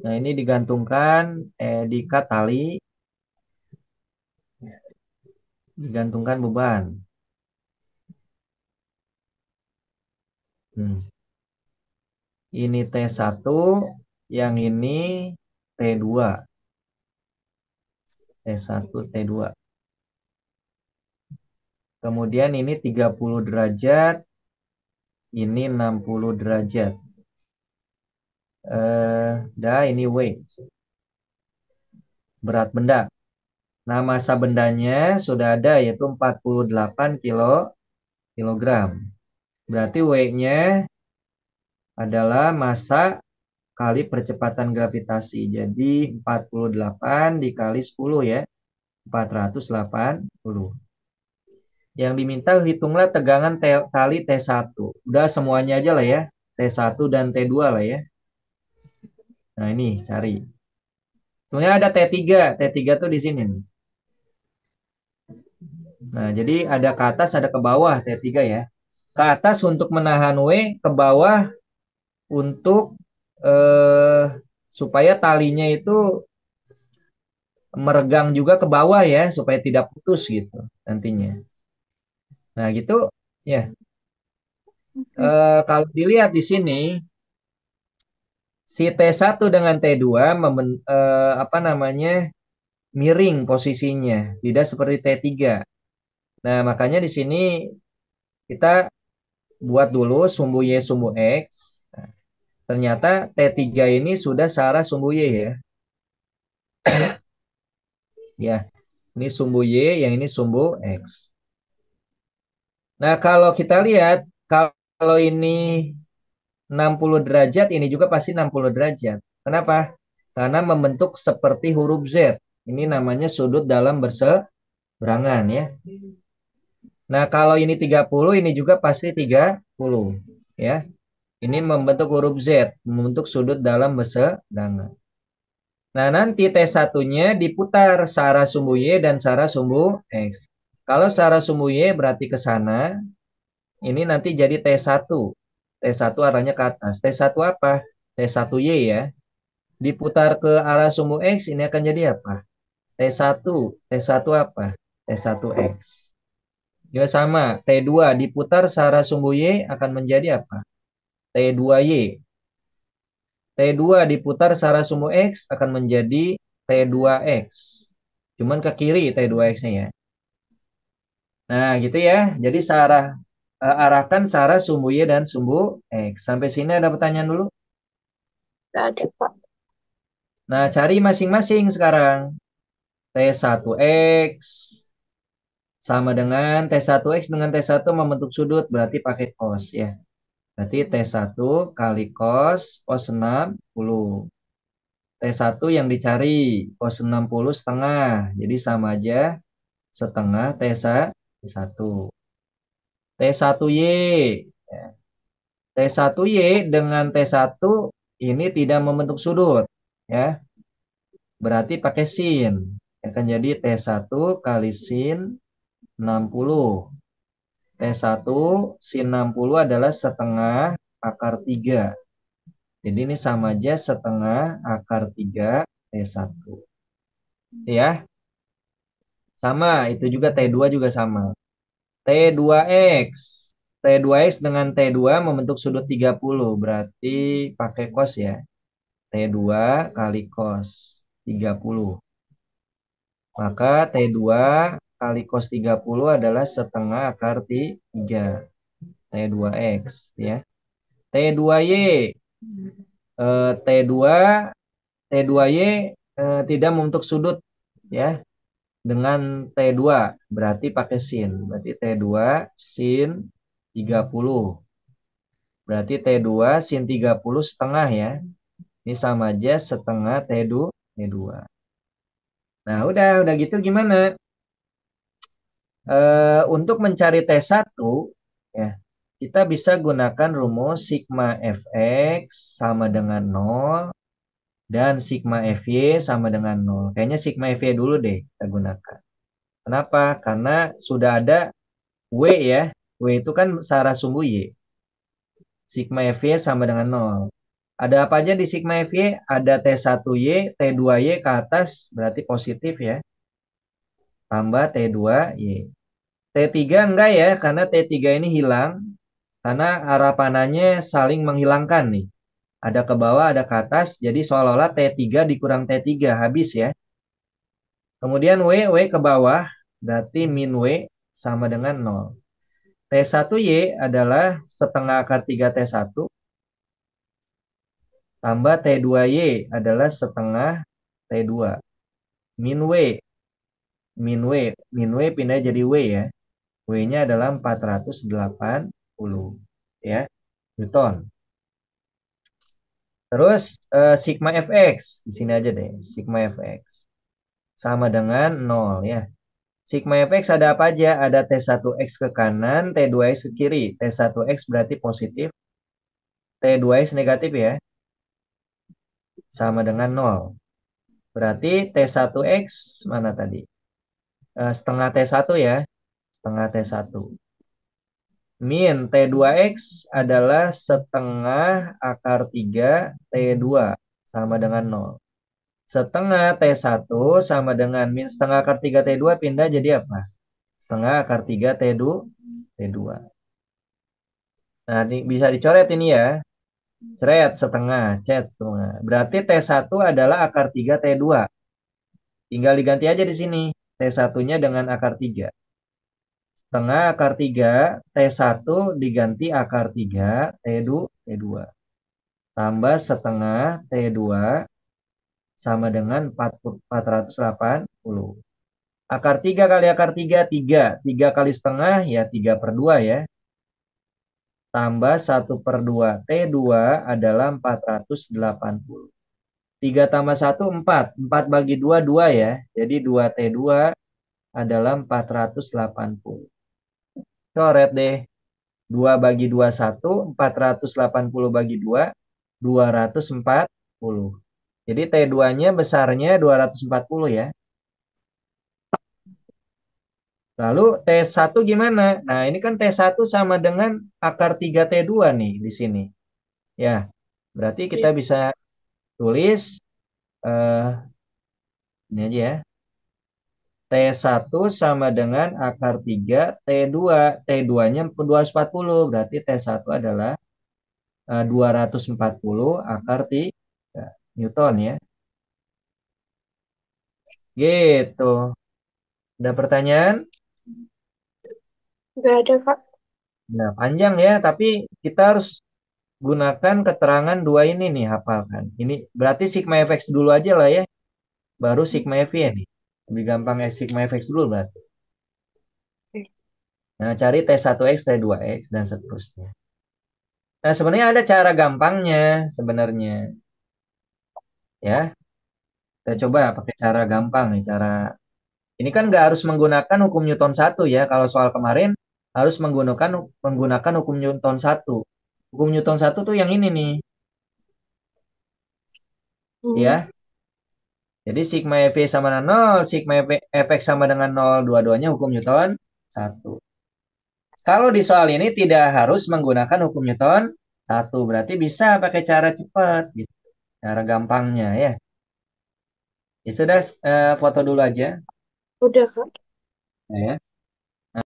Nah, ini digantungkan, diikat tali, digantungkan beban. Hmm. Ini T1, yang ini T2. T1, T2. Kemudian ini 30 derajat, ini 60 derajat. Dah ini weight, berat benda. Nah, massa bendanya sudah ada yaitu 48 kilogram. Berarti weight-nya adalah massa kali percepatan gravitasi. Jadi 48 dikali 10 ya. 480. Yang diminta hitunglah tegangan kali T1. Udah semuanya aja lah ya. T1 dan T2 lah ya. Nah, ini cari. Sebenarnya ada T3. T3 tuh di sini nih. Nah, jadi ada ke atas, ada ke bawah T3 ya. Ke atas untuk menahan W, ke bawah untuk eh, supaya talinya itu meregang juga ke bawah ya, supaya tidak putus gitu nantinya. Nah, gitu ya. Oke. Kalau dilihat di sini, si T1 dengan T2 apa namanya miring posisinya, tidak seperti T3. Nah, makanya di sini kita buat dulu sumbu Y, sumbu X. Nah, ternyata T3 ini sudah searah sumbu Y ya. Ya, ini sumbu Y, yang ini sumbu X. Nah, kalau kita lihat, kalau ini 60 derajat, ini juga pasti 60 derajat. Kenapa? Karena membentuk seperti huruf Z. Ini namanya sudut dalam berseberangan ya. Nah, kalau ini 30, ini juga pasti 30 ya. Ini membentuk huruf Z, membentuk sudut dalam berseberangan. Nah, nanti T1-nya diputar searah sumbu Y dan searah sumbu X. Kalau searah sumbu Y berarti ke sana, ini nanti jadi T1. T1 arahnya ke atas. T1 apa? T1Y ya. Diputar ke arah sumbu X, ini akan jadi apa? T1. T1 apa? T1X. Juga sama. T2 diputar searah sumbu Y akan menjadi apa? T2Y. T2 diputar searah sumbu X akan menjadi T2X. Cuman ke kiri T2X-nya ya. Nah, gitu ya. Jadi arahkan searah sumbu Y dan sumbu X. Sampai sini ada pertanyaan dulu? Nggak ada, Pak. Nah, cari masing-masing sekarang. T1X sama dengan T1X dengan T1 membentuk sudut, berarti pakai cos ya. Berarti T1 kali cos 60. T1 yang dicari cos 60 setengah. Jadi sama aja setengah T1. T1Y. Ya. T1Y dengan T1 ini tidak membentuk sudut. Ya, berarti pakai sin. Akan jadi T1 kali sin 60. T1 sin 60 adalah setengah akar 3. Jadi ini sama aja setengah akar 3 T1. Ya, sama. Itu juga T2 juga sama. T2X. T2X dengan T2 membentuk sudut 30. Berarti pakai cos ya. T2 kali cos 30. Maka T2 kali cos 30 adalah setengah akar 3. T2X ya. T2Y. T2 T2Y tidak membentuk sudut ya dengan T2 berarti pakai sin. Berarti T2 sin 30. Berarti T2 sin 30 setengah ya. Ini sama aja setengah T2 T2. Nah, udah gitu gimana? Untuk mencari T1 ya, kita bisa gunakan rumus sigma fx sama dengan 0 dan sigma fy sama dengan 0. Kayaknya sigma fy dulu deh kita gunakan. Kenapa? Karena sudah ada W ya. W itu kan searah sumbu Y. Sigma FY sama dengan nol. Ada apa aja di sigma FY? Ada T1Y, T2Y ke atas, berarti positif ya. Tambah T2Y. T3 enggak ya, karena T3 ini hilang. Karena arah panahnya saling menghilangkan nih. Ada ke bawah, ada ke atas. Jadi seolah-olah T3 dikurang T3, habis ya. Kemudian W ke bawah, berarti min W sama dengan nol. T1Y adalah setengah akar 3 T1 tambah T2Y adalah setengah T2. Min W, min W pindah jadi W ya. W-nya adalah 480 ya, Newton. Terus sigma fx di sini aja deh, sigma fx sama dengan nol ya. Sigma fx ada apa aja? Ada T1x ke kanan, T2x ke kiri. T1x berarti positif, T2x negatif ya, sama dengan nol. Berarti T1x mana tadi? Setengah T1 ya, setengah T1. Min T2X adalah setengah akar 3 T2 sama dengan nol. Setengah T1 sama dengan min setengah akar 3 T2 pindah jadi apa? Setengah akar 3 T2. T2. Nah, bisa dicoret ini ya. Ceret setengah, cet setengah. Berarti T1 adalah akar 3 T2. Tinggal diganti aja di sini. T1-nya dengan akar 3. Setengah akar 3, T1 diganti akar 3, T2. Tambah setengah T2 sama dengan 480. Akar 3 kali akar 3, 3. 3 kali setengah, ya 3 per 2 ya. Tambah 1 per 2. T2 adalah 480. 3 tambah 1, 4. 4 bagi 2, 2 ya. Jadi 2 T2 adalah 480. Coret deh. 2 bagi 2, 1. 480 bagi 2, 240. Jadi T2-nya besarnya 240 ya. Lalu T1 gimana? Nah, ini kan T1 sama dengan akar 3 T2 nih di sini. Ya, berarti kita Iya. bisa tulis eh, ini aja ya. T1 sama dengan akar 3 T2. T2-nya 240. Berarti T1 adalah 240 akar 3 Newton ya. Gitu. Ada pertanyaan? Nggak ada, Kak. Nah, panjang ya, tapi kita harus gunakan keterangan dua ini nih, hafalkan. Ini berarti sigma fx dulu aja lah ya, baru sigma fy nih. Lebih gampang ya sigma fx dulu berarti. Oke. Nah, cari T1x, T2x, dan seterusnya. Nah, sebenarnya ada cara gampangnya sebenarnya. Ya, kita coba pakai cara gampang nih, cara ini kan nggak harus menggunakan hukum Newton satu ya. Kalau soal kemarin harus menggunakan hukum Newton satu. Hukum Newton satu tuh yang ini nih, Hmm. ya. Jadi sigma Fv sama dengan nol, sigma Fx sama dengan nol, dua-duanya hukum Newton satu. Kalau di soal ini tidak harus menggunakan hukum Newton satu, berarti bisa pakai cara cepat, gitu. Cara gampangnya ya. Ya sudah, foto dulu aja. Udah, Kak. Ya.